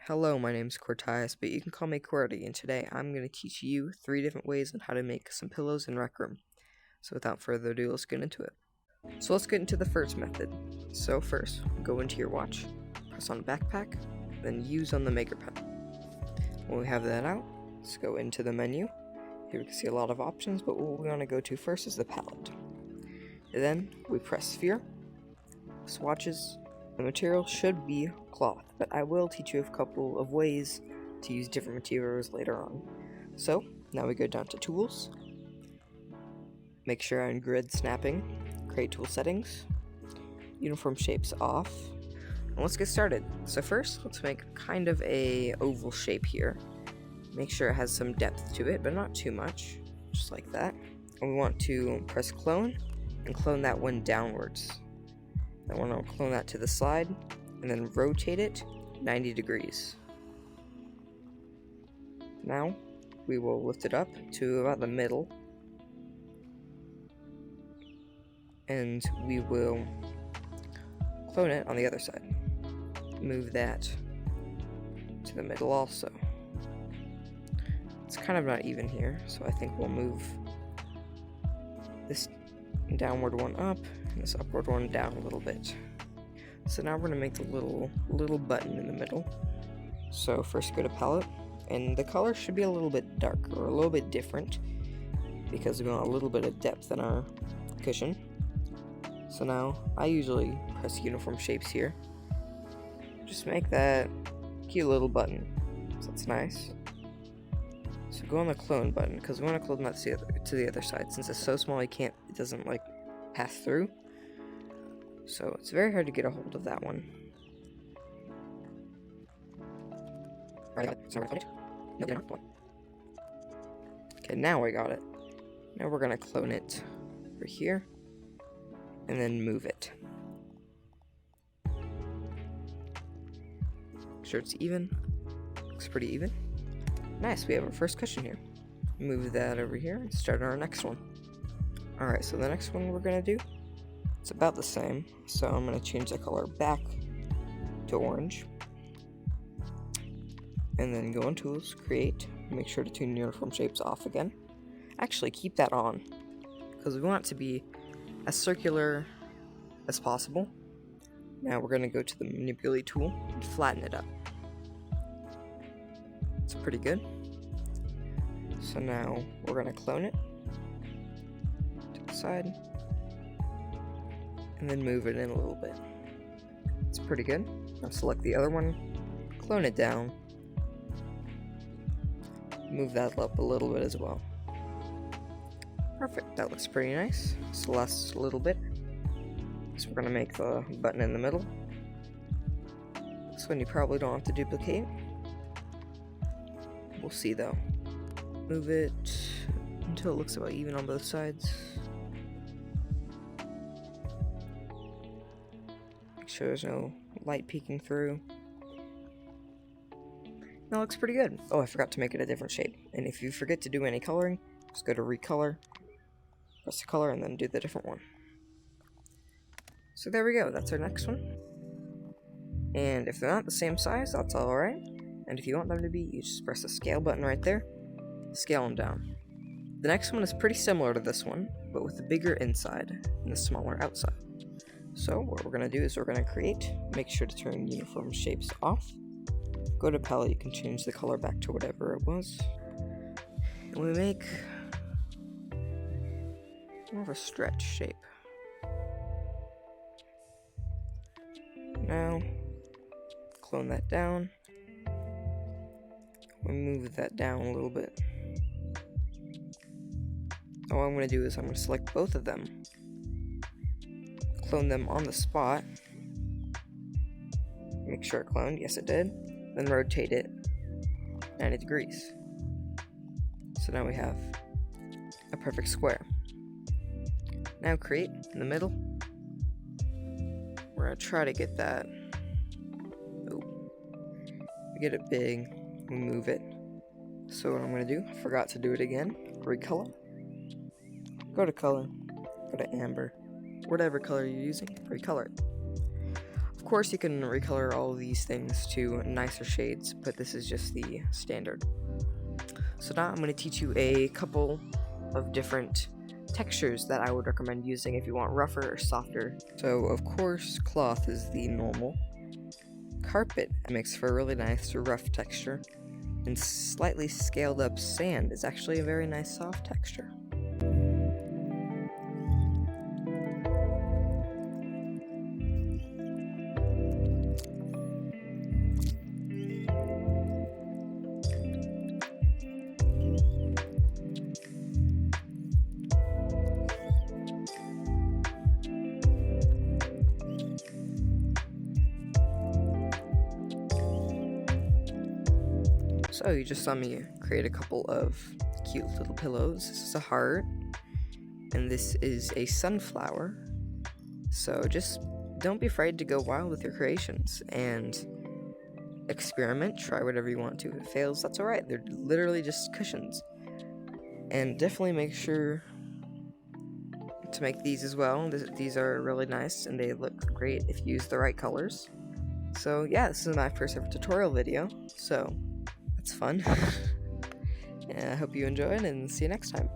Hello, my name's Cortias, but you can call me QWERTY, and today I'm going to teach you 3 different ways on how to make some pillows in RecRoom. So without further ado, let's get into it. So let's get into the first method. So first, go into your watch, press on backpack, then use on the maker pen. When we have that out, let's go into the menu. Here we can see a lot of options, but what we want to go to first is the palette. Then we press sphere, swatches. The material should be cloth, but I will teach you a couple of ways to use different materials later on. So, now we go down to tools, make sure I'm grid snapping, create tool settings, uniform shapes off, and let's get started. So first, let's make kind of a oval shape here. Make sure it has some depth to it, but not too much, just like that. And we want to press clone, and clone that one downwards. I want to clone that to the side, and then rotate it 90 degrees. Now, we will lift it up to about the middle, and we will clone it on the other side. Move that to the middle also. It's kind of not even here, so I think we'll move this downward one up, and this upward one down a little bit. So now we're going to make the little button in the middle. So first go to palette, and the color should be a little bit darker, or a little bit different, because we want a little bit of depth in our cushion. So now, I usually press uniform shapes here. Just make that cute little button, so it's nice. So go on the clone button, because we want to clone that to the other side. Since it's so small, it doesn't like pass through. So it's very hard to get a hold of that one. Okay, now I got it. Now we're gonna clone it over here, and then move it. Make sure it's even. Looks pretty even. Nice, we have our first cushion here. Move that over here and start our next one. Alright, so the next one we're going to do, it's about the same. So I'm going to change the color back to orange. And then go on Tools, Create, make sure to tune Uniform Shapes off again. Actually, keep that on, because we want it to be as circular as possible. Now we're going to go to the Manipulate tool and flatten it up. It's pretty good. So now we're going to clone it to the side and then move it in a little bit. It's pretty good. Now select the other one, clone it down, move that up a little bit as well. Perfect, that looks pretty nice. So last little bit. So we're going to make the button in the middle. This one you probably don't have to duplicate. We'll see though. Move it until it looks about even on both sides. Make sure there's no light peeking through. That looks pretty good. Oh, I forgot to make it a different shape. And if you forget to do any coloring, just go to Recolor, press the color, and then do the different one. So there we go, that's our next one. And if they're not the same size, that's alright. And if you want them to be, you just press the scale button right there, scale them down. The next one is pretty similar to this one, but with a bigger inside and a smaller outside. So what we're going to do is we're going to create, make sure to turn uniform shapes off, go to palette, you can change the color back to whatever it was, and we make more of a stretch shape. Now, clone that down. We move that down a little bit. All I'm going to do is I'm going to select both of them, clone them on the spot, make sure it cloned, yes it did, then rotate it 90 degrees. So now we have a perfect square. Now create in the middle. We're going to try to get that, we get it big, we move it. So what I'm going to do, I forgot to do it again, recolor, go to color, go to amber, whatever color you're using, recolor it. course, you can recolor all of these things to nicer shades, but this is just the standard. So now I'm going to teach you a couple of different textures that I would recommend using if you want rougher or softer. So of course, cloth is the normal. Carpet makes for a really nice rough texture, and slightly scaled up sand is actually a very nice soft texture. So you just saw me create a couple of cute little pillows. This is a heart, and this is a sunflower. So just don't be afraid to go wild with your creations and experiment, try whatever you want to. If it fails, that's alright. They're literally just cushions. And definitely make sure to make these as well. These are really nice, and they look great if you use the right colors. So yeah, this is my first ever tutorial video, so it's fun. I hope you enjoyed, and see you next time.